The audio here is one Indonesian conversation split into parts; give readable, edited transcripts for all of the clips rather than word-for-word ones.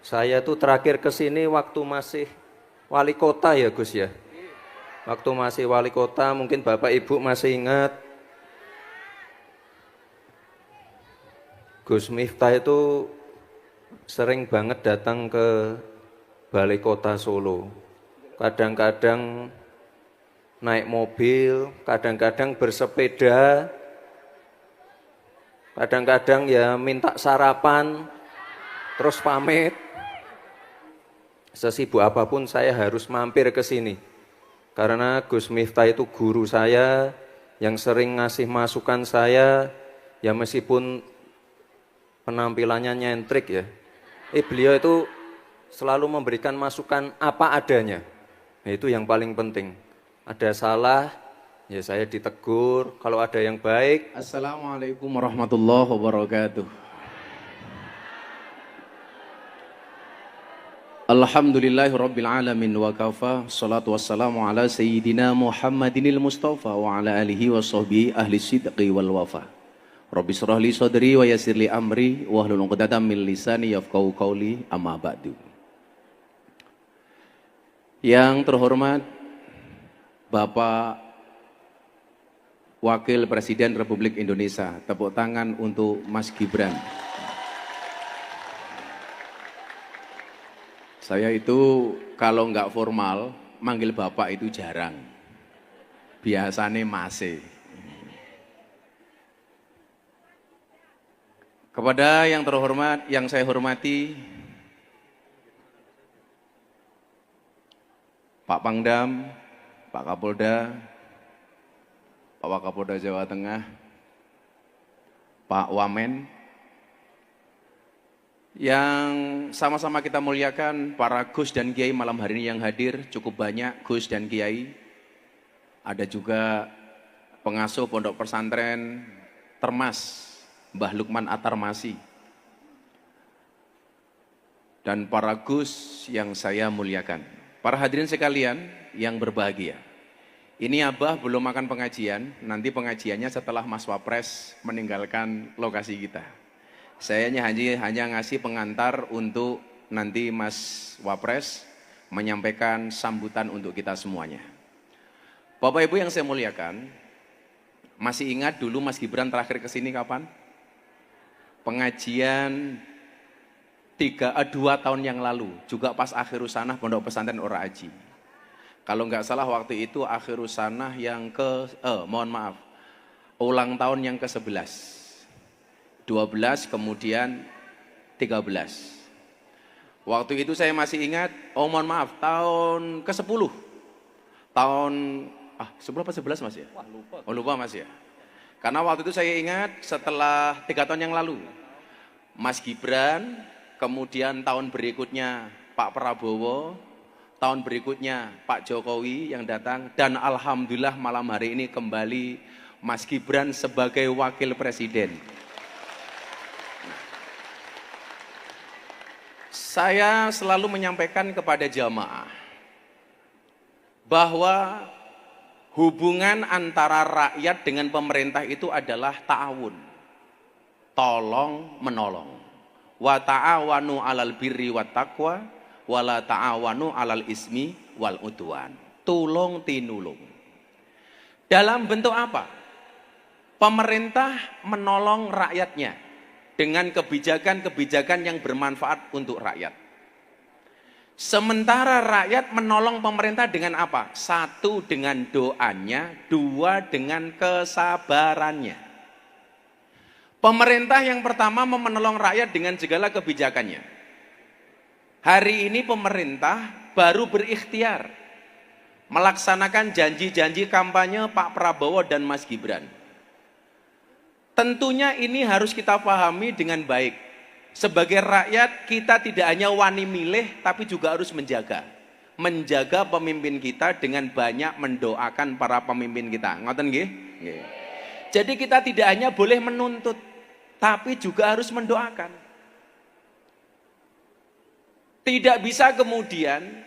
Saya tuh terakhir ke sini waktu masih wali kota ya Gus ya. Waktu masih wali kota mungkin Bapak Ibu masih ingat Gus Miftah itu sering banget datang ke Balai Kota Solo. Kadang-kadang naik mobil, kadang-kadang bersepeda, kadang-kadang ya minta sarapan, terus pamit. Sesibuk apapun saya harus mampir ke sini. Karena Gus Miftah itu guru saya yang sering ngasih masukan saya, ya meskipun penampilannya nyentrik ya. Beliau itu selalu memberikan masukan apa adanya. Nah, itu yang paling penting. Ada salah, ya saya ditegur. Kalau ada yang baik. Assalamualaikum warahmatullahi wabarakatuh. Alhamdulillahi rabbil alamin wa kafa. Salatu wassalamu ala sayyidina Muhammadinil Mustafa wa ala alihi wa sahbihi ahli sidqi wal wafa. Rabbi shrah li sadri wa yassir li amri wa hlul 'uqdatam min lisani yafqahu qawli, amma ba'du. Yang terhormat Bapak Wakil Presiden Republik Indonesia, tepuk tangan untuk Mas Gibran. Saya itu kalau nggak formal, manggil Bapak itu jarang. Biasanya masih. Kepada yang terhormat, yang saya hormati, Pak Pangdam, Pak Kapolda, Pak Wakapolda Jawa Tengah, Pak Wamen, yang sama-sama kita muliakan para Gus dan Kiai malam hari ini yang hadir, cukup banyak Gus dan Kiai. Ada juga pengasuh pondok pesantren Termas, Mbah Lukman Atarmasi. Dan para Gus yang saya muliakan. Para hadirin sekalian yang berbahagia. Ini Abah belum makan pengajian, nanti pengajiannya setelah Mas Wapres meninggalkan lokasi kita. Saya hanya ngasih pengantar untuk nanti Mas Wapres menyampaikan sambutan untuk kita semuanya. Bapak Ibu yang saya muliakan, masih ingat dulu Mas Gibran terakhir ke sini kapan? Pengajian 2 tahun yang lalu, juga pas akhirus sanah Pondok Pesantren Ora Aji. Kalau nggak salah waktu itu akhirus sanah yang ulang tahun yang ke-11. 12 kemudian 13. Waktu itu saya masih ingat, tahun ke-10. Tahun 10 apa 11 Mas ya? Wah, lupa. Oh, lupa Mas ya. Karena waktu itu saya ingat setelah 3 tahun yang lalu, Mas Gibran, kemudian tahun berikutnya Pak Prabowo, tahun berikutnya Pak Jokowi yang datang, dan alhamdulillah malam hari ini kembali Mas Gibran sebagai wakil presiden. Saya selalu menyampaikan kepada jamaah bahwa hubungan antara rakyat dengan pemerintah itu adalah ta'awun, tolong menolong. Wa ta'awanu 'alal birri wat taqwa wa la ta'awanu 'alal ismi wal udwan. Tulung tinulung. Dalam bentuk apa? Pemerintah menolong rakyatnya dengan kebijakan-kebijakan yang bermanfaat untuk rakyat. Sementara rakyat menolong pemerintah dengan apa? 1 dengan doanya, 2 dengan kesabarannya. Pemerintah yang pertama menolong rakyat dengan segala kebijakannya. Hari ini pemerintah baru berikhtiar melaksanakan janji-janji kampanye Pak Prabowo dan Mas Gibran. Tentunya ini harus kita pahami dengan baik. Sebagai rakyat kita tidak hanya wani milih tapi juga harus menjaga pemimpin kita dengan banyak mendoakan para pemimpin kita. Ngoten nggih? Nggih. Jadi kita tidak hanya boleh menuntut tapi juga harus mendoakan. Tidak bisa kemudian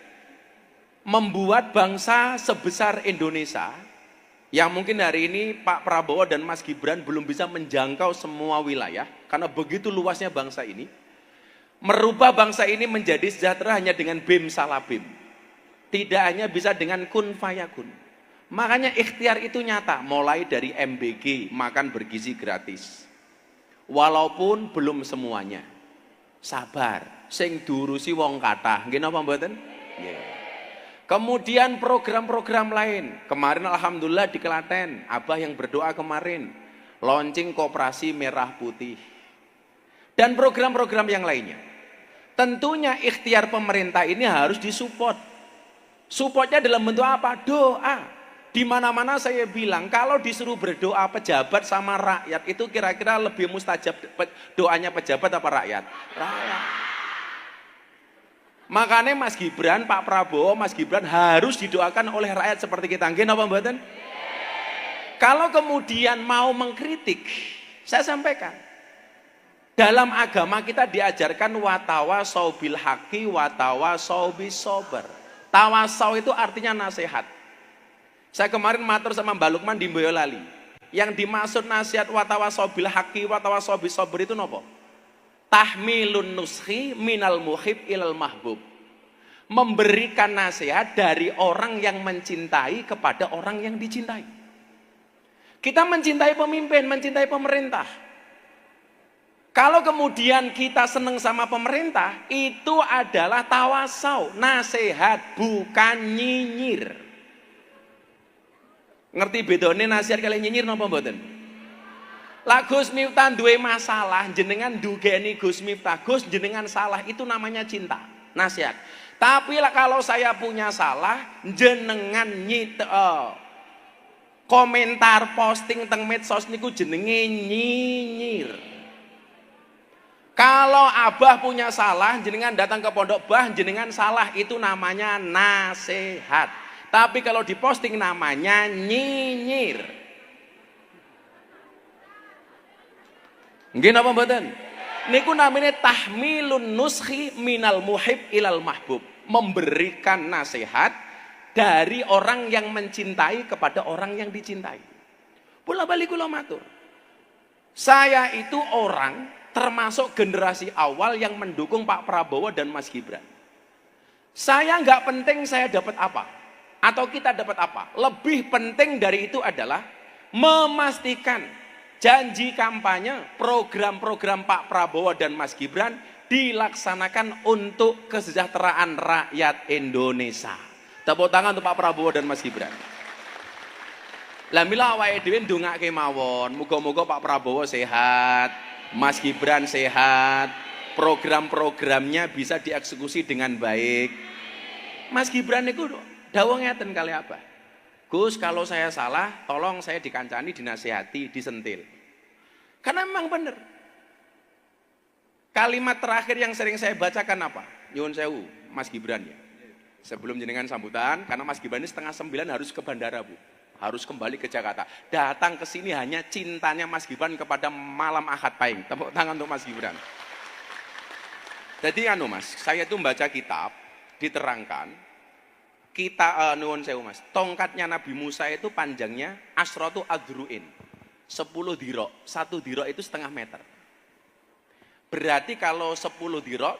membuat bangsa sebesar Indonesia yang mungkin hari ini Pak Prabowo dan Mas Gibran belum bisa menjangkau semua wilayah karena begitu luasnya bangsa ini, Merubah bangsa ini menjadi sejahtera hanya dengan bim salah bim. Tidak hanya bisa dengan kun fayakun. Makanya ikhtiar itu nyata, mulai dari MBG, makan bergizi gratis. Walaupun belum semuanya. Sabar, sing diurusi wong kathah. Nggih napa mboten? Nggih. Kemudian program-program lain. Kemarin alhamdulillah di Klaten, Abah yang berdoa kemarin, launching koperasi merah putih. Dan program-program yang lainnya. Tentunya ikhtiar pemerintah ini harus disupport. Supportnya dalam bentuk apa? Doa. Di mana-mana saya bilang, kalau disuruh berdoa pejabat sama rakyat, itu kira-kira lebih mustajab doanya pejabat apa rakyat? Rakyat. Makanya Mas Gibran, Pak Prabowo, Mas Gibran harus didoakan oleh rakyat seperti kita. Nggih napa mboten? Kalau kemudian mau mengkritik, saya sampaikan. Dalam agama kita diajarkan watawasau bil haqi watawasau bis sabr. Tawasau itu artinya nasihat. Saya kemarin matur sama Mbak Lukman di Boyolali. Yang dimaksud nasihat watawasau bil haqi watawasau bis sabr itu nopo? Tahmilun nuskhi minal muhib ilal mahbub. Memberikan nasihat dari orang yang mencintai kepada orang yang dicintai. Kita mencintai pemimpin, mencintai pemerintah. Kalau kemudian kita seneng sama pemerintah, itu adalah tawasau, nasihat, bukan nyinyir. Ngerti bedone nasihat kali nyinyir napa mboten? Lah Gus Miftah duwe masalah, jenengan dugeni Gus Miftah, Gus jenengan salah, itu namanya cinta, nasihat. Tapi lah kalau saya punya salah, jenengan komentar posting teng medsos niku jenenge nyinyir. Kalau Abah punya salah, jenengan datang ke pondok, Bah jenengan salah, itu namanya nasihat. Tapi kalau diposting namanya nyinyir. Nggih napa mboten? Niku namanya tahmilun nuskhi minal muhib ilal mahbub. Memberikan nasihat dari orang yang mencintai kepada orang yang dicintai. Bola balik kula matur. Saya itu orang termasuk generasi awal yang mendukung Pak Prabowo dan Mas Gibran. Saya nggak penting saya dapat apa atau kita dapat apa. Lebih penting dari itu adalah memastikan janji kampanye, program-program Pak Prabowo dan Mas Gibran dilaksanakan untuk kesejahteraan rakyat Indonesia. Tepuk tangan untuk Pak Prabowo dan Mas Gibran. Lah mila awake dhewe ndongake mawon, muga-muga Pak Prabowo sehat, Mas Gibran sehat, program-programnya bisa dieksekusi dengan baik. Mas Gibran itu dawuh ngeten kali apa? Gus, kalau saya salah, tolong saya dikancani, dinasihati, disentil. Karena memang benar. Kalimat terakhir yang sering saya bacakan apa? Nyuwun sewu, Mas Gibran ya. Sebelum jenengan sambutan, karena Mas Gibran ini 8:30 harus ke bandara, Bu. Harus kembali ke Jakarta. Datang ke sini hanya cintanya Mas Gibran kepada malam Ahad Pahing. Tepuk tangan untuk Mas Gibran. Jadi Mas, saya itu membaca kitab, diterangkan, kita nuwun sewu Mas, tongkatnya Nabi Musa itu panjangnya asratu adru'in. 10 dirok, 1 dirok itu setengah meter. Berarti kalau 10 dirok,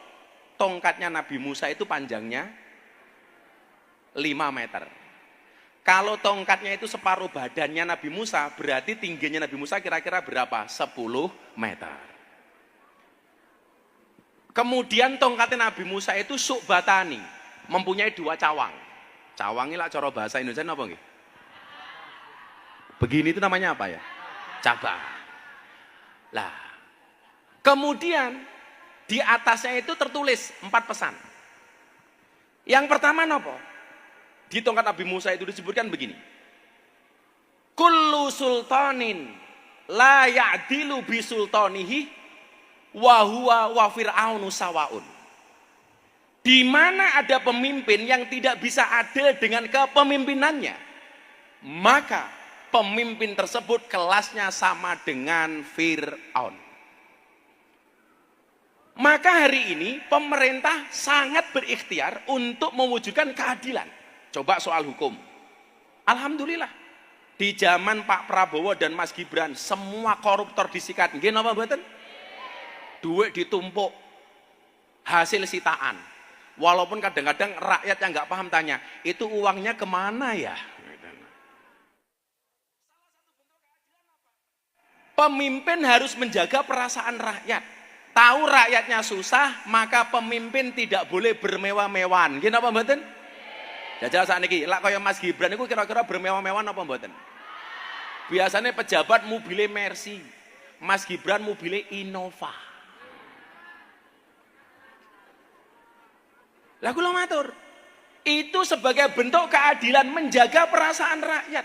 tongkatnya Nabi Musa itu panjangnya 5 meter. Kalau tongkatnya itu separuh badannya Nabi Musa, berarti tingginya Nabi Musa kira-kira berapa? 10 meter. Kemudian tongkatnya Nabi Musa itu su'batani, mempunyai 2 cawang. Cawang ini lah cara bahasa Indonesia apa nggih? Begini itu namanya apa ya? Cabang. Lah, kemudian di atasnya itu tertulis 4 pesan. Yang pertama nopo? Di tongkat Nabi Musa itu disebutkan begini. Kullu sultanin la ya'dilu bi sultanihi wa huwa wa fir'aunu sawaun. Di mana ada pemimpin yang tidak bisa adil dengan kepemimpinannya, maka pemimpin tersebut kelasnya sama dengan Fir'aun. Maka hari ini pemerintah sangat berikhtiar untuk mewujudkan keadilan. Coba soal hukum. Alhamdulillah. Di zaman Pak Prabowo dan Mas Gibran, semua koruptor disikat. Nggih napa mboten? Duit ditumpuk. hasil sitaan. Walaupun kadang-kadang rakyat yang nggak paham tanya, itu uangnya kemana ya? Pemimpin harus menjaga perasaan rakyat. Tahu rakyatnya susah, maka pemimpin tidak boleh bermewah-mewahan. Gini apa mboten? Jajal saat ini, lah kaya Mas Gibran itu kira-kira bermewah-mewahan apa mboten? Biasanya pejabat mobilnya Mercy, Mas Gibran mobilnya Innova. Lah kula matur, itu sebagai bentuk keadilan menjaga perasaan rakyat.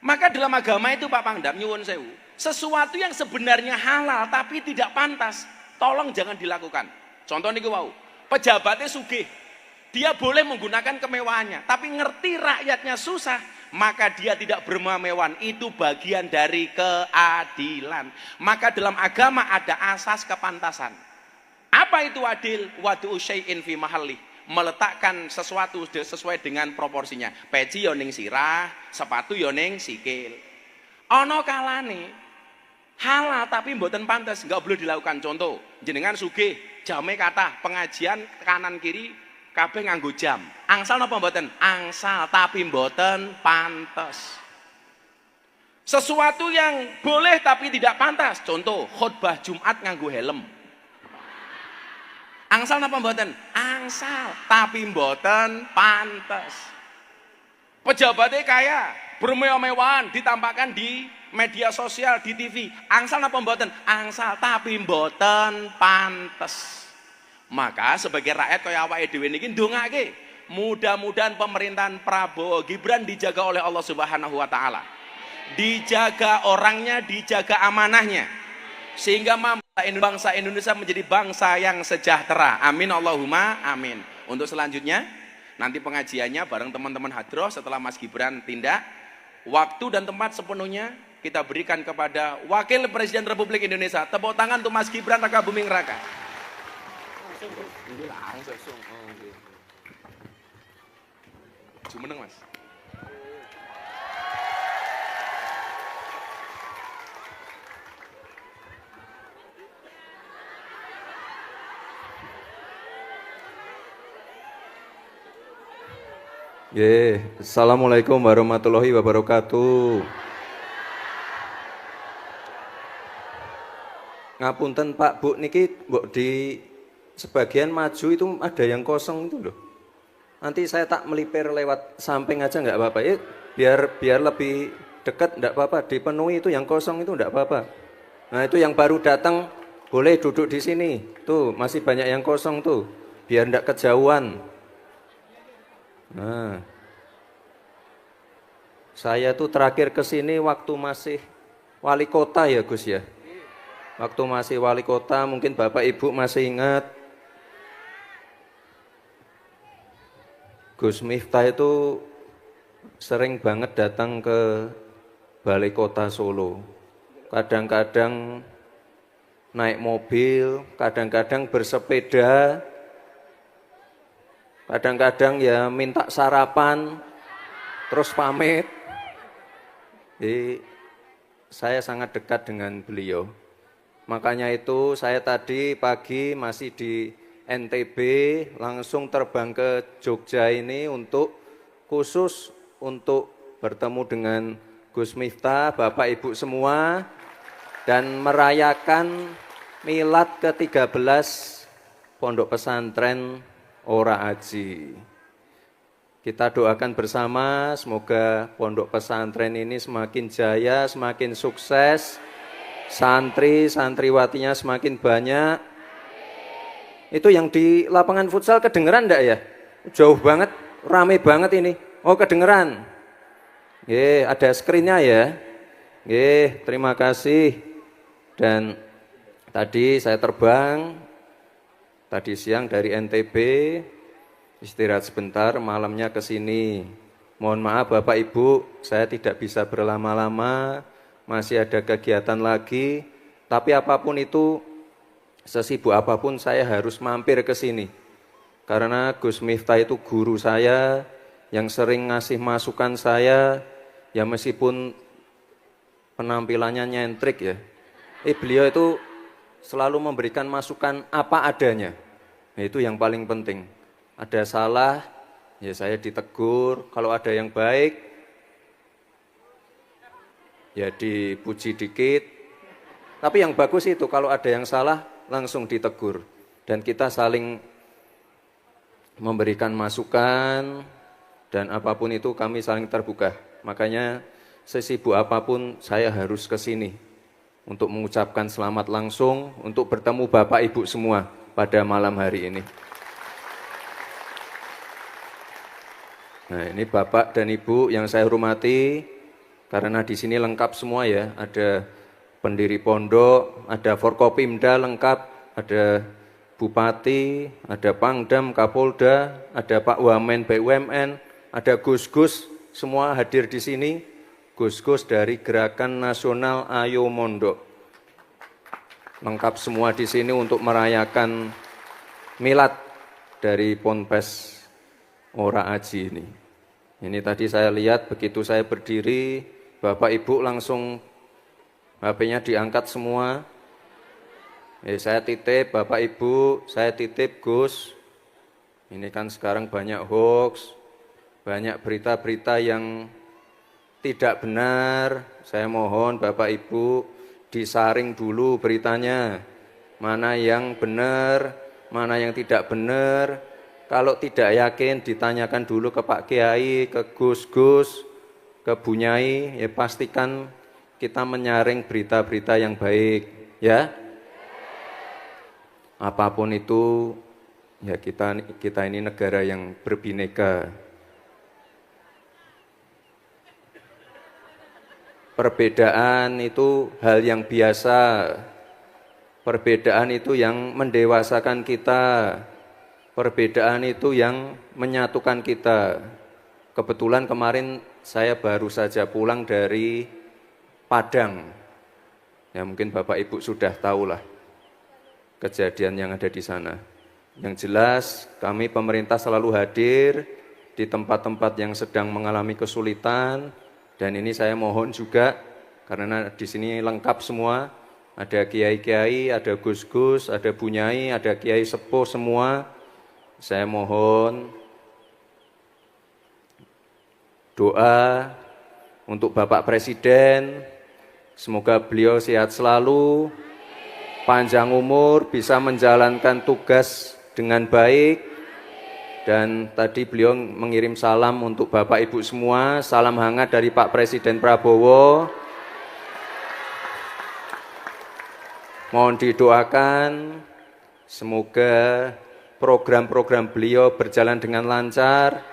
Maka dalam agama itu Pak Pangdam nyuwun sewu, sesuatu yang sebenarnya halal tapi tidak pantas, tolong jangan dilakukan. Contoh niku wau, pejabatnya sugih, dia boleh menggunakan kemewahannya, tapi ngerti rakyatnya susah, maka dia tidak bermewah-mewahan. Itu bagian dari keadilan. Maka dalam agama ada asas kepantasan. Apa itu adil? Wadu syai'in fi mahalli, meletakkan sesuatu sesuai dengan proporsinya. Peci yo ning sirah, sepatu yo ning sikil. Ana kalane halal tapi mboten pantas, enggak boleh dilakukan. Contoh, jenengan sugih, jame kathah, pengajian kanan kiri kabeh nganggo jam. Angsal napa mboten? Angsal tapi mboten pantas. Sesuatu yang boleh tapi tidak pantas. Contoh, khutbah Jumat nganggo helm. Angsal napa mboten? Angsal tapi mboten pantes. Pejabatnya kaya, bermewah-mewahan, ditampakkan di media sosial, di TV. Angsal napa mboten? Angsal tapi mboten pantes. Maka sebagai rakyat kaya awake dhewe niki ndongake, mudah-mudahan pemerintahan Prabowo Gibran dijaga oleh Allah Subhanahu wa taala. Dijaga orangnya, dijaga amanahnya. Sehingga bangsa Indonesia menjadi bangsa yang sejahtera. Amin Allahumma amin. Untuk selanjutnya nanti pengajiannya bareng teman-teman hadroh setelah Mas Gibran tindak. Waktu dan tempat sepenuhnya kita berikan kepada Wakil Presiden Republik Indonesia. Tepuk tangan untuk Mas Gibran Raka Buming Raka. Langsung. Jumeneng Mas. Assalamualaikum warahmatullahi wabarakatuh. Ngapunten Pak Bu, niki mbok di sebagian maju itu ada yang kosong itu loh. Nanti saya tak melipir lewat samping aja nggak apa-apa. Biar lebih dekat nggak apa-apa. Dipenuhi itu yang kosong itu nggak apa-apa. Nah itu yang baru datang boleh duduk di sini. Tuh masih banyak yang kosong tuh. Biar nggak kejauhan. Nah, saya tuh terakhir ke sini waktu masih wali kota ya Gus ya. Waktu masih wali kota mungkin Bapak Ibu masih ingat. Gus Miftah itu sering banget datang ke Balai Kota Solo. Kadang-kadang naik mobil, kadang-kadang bersepeda. Kadang-kadang ya minta sarapan, terus pamit. Jadi saya sangat dekat dengan beliau. Makanya itu saya tadi pagi masih di NTB, langsung terbang ke Jogja ini khusus untuk bertemu dengan Gus Miftah, Bapak Ibu semua, dan merayakan milad ke-13 Pondok Pesantren Ora Aji. Kita doakan bersama semoga pondok pesantren ini semakin jaya, semakin sukses, santri-santriwatinya semakin banyak. Itu yang di lapangan futsal kedengeran enggak ya? Jauh banget, rame banget ini. Oh kedengeran. Ada screen-nya ya. Terima kasih. Dan tadi saya terbang tadi siang dari NTB, istirahat sebentar, malamnya ke sini. Mohon maaf Bapak Ibu, saya tidak bisa berlama-lama, masih ada kegiatan lagi. Tapi apapun itu, sesibuk apapun saya harus mampir ke sini. Karena Gus Miftah itu guru saya, yang sering ngasih masukan saya, ya meskipun penampilannya nyentrik ya. Beliau itu selalu memberikan masukan apa adanya. Nah, itu yang paling penting. Ada salah, ya saya ditegur. Kalau ada yang baik, ya dipuji dikit. Tapi yang bagus itu kalau ada yang salah, langsung ditegur. Dan kita saling memberikan masukan, dan apapun itu kami saling terbuka. Makanya sesibuk apapun saya harus ke sini untuk mengucapkan selamat langsung, untuk bertemu Bapak Ibu semua pada malam hari ini. Nah, ini Bapak dan Ibu yang saya hormati, karena di sini lengkap semua ya, ada pendiri pondok, ada Forkopimda lengkap, ada Bupati, ada Pangdam, Kapolda, ada Pak Wamen BUMN, ada Gus-Gus, semua hadir di sini. Gus-Gus dari Gerakan Nasional Ayo Mondok. Lengkap semua di sini untuk merayakan milad dari Ponpes Ora Aji ini. Ini tadi saya lihat begitu saya berdiri, Bapak Ibu langsung HP-nya diangkat semua. Saya titip Bapak Ibu, saya titip Gus. Ini kan sekarang banyak hoax, banyak berita-berita yang tidak benar. Saya mohon Bapak Ibu disaring dulu beritanya. Mana yang benar, mana yang tidak benar. Kalau tidak yakin ditanyakan dulu ke Pak Kiai, ke Gus-Gus, ke Bunyai, ya pastikan kita menyaring berita-berita yang baik, ya. Apapun itu, ya kita ini negara yang berbineka. Perbedaan itu hal yang biasa. Perbedaan itu yang mendewasakan kita. Perbedaan itu yang menyatukan kita. Kebetulan kemarin saya baru saja pulang dari Padang. Ya mungkin Bapak Ibu sudah tahulah kejadian yang ada di sana. Yang jelas kami pemerintah selalu hadir di tempat-tempat yang sedang mengalami kesulitan. Dan ini saya mohon juga, karena di sini lengkap semua, ada kiai-kiai, ada gus-gus, ada bunyai, ada kiai sepuh semua. Saya mohon doa untuk Bapak Presiden, semoga beliau sehat selalu, panjang umur, bisa menjalankan tugas dengan baik. Dan tadi beliau mengirim salam untuk Bapak Ibu semua, salam hangat dari Pak Presiden Prabowo. Mohon didoakan, semoga program-program beliau berjalan dengan lancar.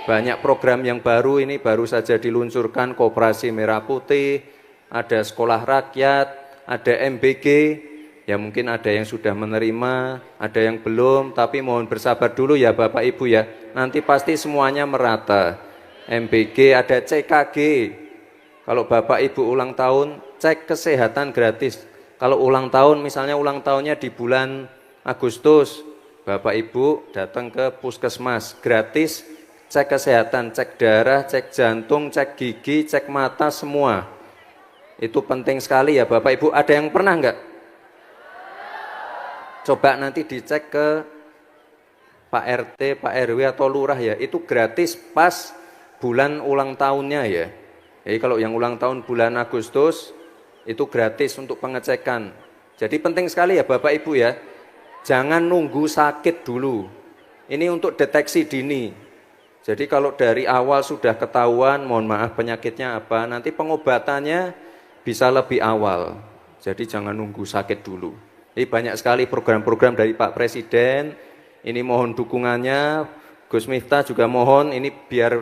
Banyak program yang baru ini baru saja diluncurkan, Koperasi Merah Putih, ada Sekolah Rakyat, ada MBG. Ya mungkin ada yang sudah menerima, ada yang belum, tapi mohon bersabar dulu ya Bapak Ibu ya. Nanti pasti semuanya merata. MBG, ada CKG. Kalau Bapak Ibu ulang tahun, cek kesehatan gratis. Kalau ulang tahun, misalnya ulang tahunnya di bulan Agustus, Bapak Ibu datang ke puskesmas, gratis, cek kesehatan, cek darah, cek jantung, cek gigi, cek mata, semua. Itu penting sekali ya Bapak Ibu. Ada yang pernah enggak? Coba nanti dicek ke Pak RT, Pak RW atau lurah ya, itu gratis pas bulan ulang tahunnya ya. Jadi kalau yang ulang tahun bulan Agustus, itu gratis untuk pengecekan. Jadi penting sekali ya Bapak Ibu ya, jangan nunggu sakit dulu. Ini untuk deteksi dini. Jadi kalau dari awal sudah ketahuan, mohon maaf penyakitnya apa, nanti pengobatannya bisa lebih awal. Jadi jangan nunggu sakit dulu. Ini banyak sekali program-program dari Pak Presiden. Ini mohon dukungannya. Gus Miftah juga mohon ini biar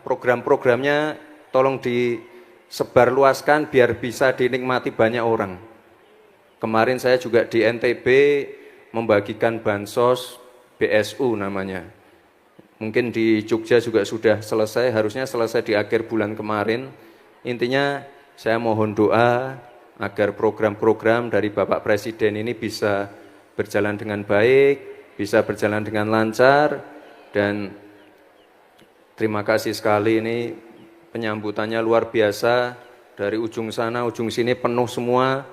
program-programnya tolong disebarluaskan biar bisa dinikmati banyak orang. Kemarin saya juga di NTB membagikan bansos BSU namanya. Mungkin di Jogja juga sudah selesai, harusnya selesai di akhir bulan kemarin. Intinya saya mohon doa agar program-program dari Bapak Presiden ini bisa berjalan dengan baik, bisa berjalan dengan lancar, dan terima kasih sekali ini penyambutannya luar biasa, dari ujung sana, ujung sini penuh semua,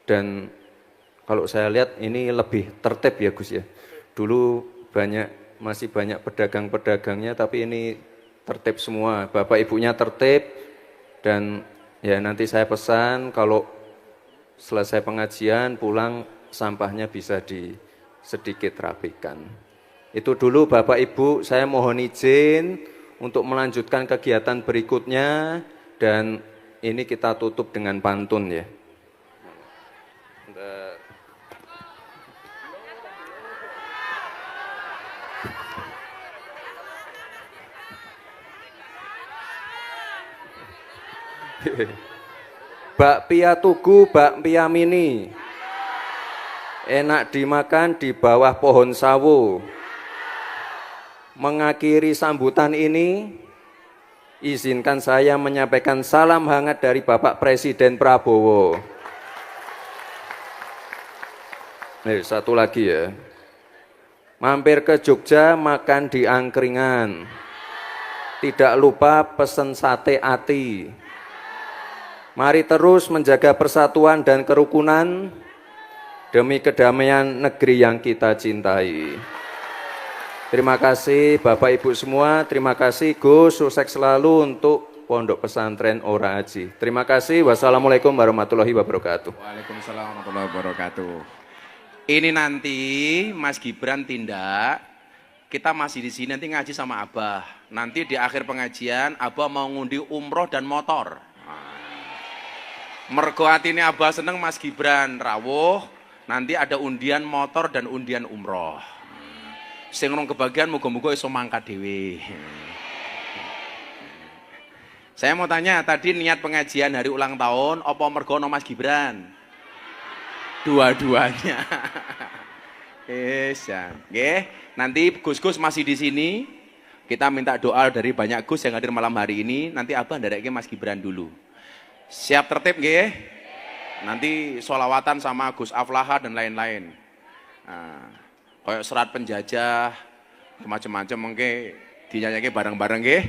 dan Kalau saya lihat ini lebih tertib ya Gus ya. Dulu masih banyak pedagang-pedagangnya, tapi ini tertib semua. Bapak ibunya tertib, dan ya nanti saya pesan kalau selesai pengajian pulang sampahnya bisa sedikit rapikan. Itu dulu Bapak Ibu, saya mohon izin untuk melanjutkan kegiatan berikutnya, dan ini kita tutup dengan pantun ya. Bakpia Tugu, bakpia mini, enak dimakan di bawah pohon sawo. Mengakhiri sambutan ini, izinkan saya menyampaikan salam hangat dari Bapak Presiden Prabowo. Nih, satu lagi ya. Mampir ke Jogja makan di angkringan. Tidak lupa pesen sate ati. Mari terus menjaga persatuan dan kerukunan demi kedamaian negeri yang kita cintai. Terima kasih Bapak Ibu semua, terima kasih Gus, sukses selalu untuk Pondok Pesantren Ora Aji. Terima kasih, wassalamualaikum warahmatullahi wabarakatuh. Waalaikumsalam warahmatullahi wabarakatuh. Ini nanti Mas Gibran tindak, kita masih di sini nanti ngaji sama Abah. Nanti di akhir pengajian Abah mau ngundi umroh dan motor. Mergo atine Abah seneng Mas Gibran rawuh, nanti ada undian motor dan undian umroh. Sing rong kebagian muga-muga iso mangkat dhewe. Saya mau tanya, tadi niat pengajian hari ulang tahun apa mergo ono Mas Gibran? Dua-duanya. Ya. Nggih, nanti Gus-gus masih di sini. Kita minta doa dari banyak Gus yang hadir malam hari ini. Nanti Abah ndareke Mas Gibran dulu. Siap tertib nggih? Nanti sholawatan sama Gus Aflaha dan lain-lain. Nah, kayak serat penjajah, macam-macam mengke dinyanyake bareng-bareng nggih.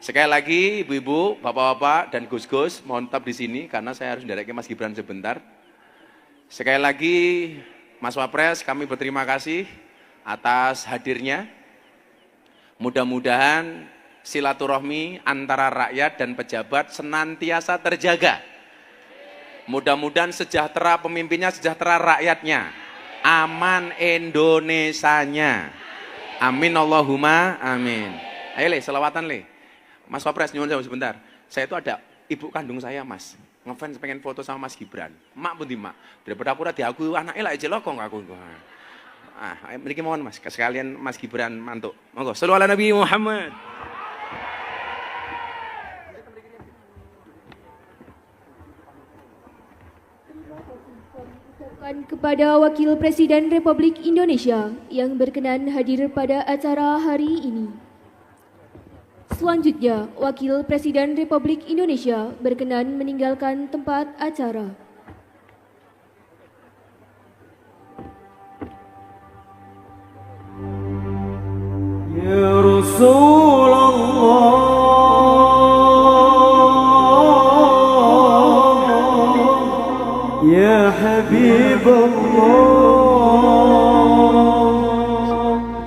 Sekali lagi ibu-ibu, bapak-bapak dan Gus-gus mohon tetap di sini karena saya harus ndareke Mas Gibran sebentar. Sekali lagi Mas Wapres, kami berterima kasih atas hadirnya. Mudah-mudahan silaturahmi antara rakyat dan pejabat senantiasa terjaga. Mudah-mudahan sejahtera pemimpinnya, sejahtera rakyatnya. Aman Indonesianya. Amin Allahumma amin. Ayo le, selawatan le. Mas Wapres nyuwun sebentar. Saya itu ada ibu kandung saya Mas. Ngefans pengen foto sama Mas Gibran. Mak pun di mak. Daripada aku diaku anaknya lah jelok kok aku. Mriki mohon Mas, sekalian Mas Gibran mantuk. Monggo, shollu ala Nabi Muhammad. Kepada Wakil Presiden Republik Indonesia yang berkenan hadir pada acara hari ini. Selanjutnya, Wakil Presiden Republik Indonesia berkenan meninggalkan tempat acara. Ya Rasulullah, Ya Habibullah,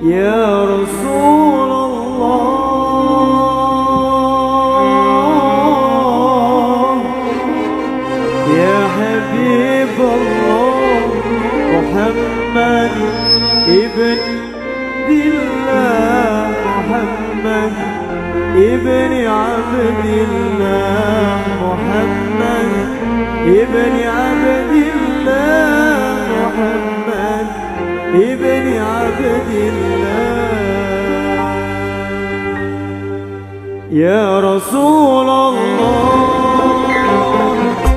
Ya Rasulullah, Ya Habibullah, Muhammad ibn Dillah, Muhammad ibn Abdillah, Muhammad ibn Abdillah, Muhammad ibn Abdillah, Ya Rasulullah.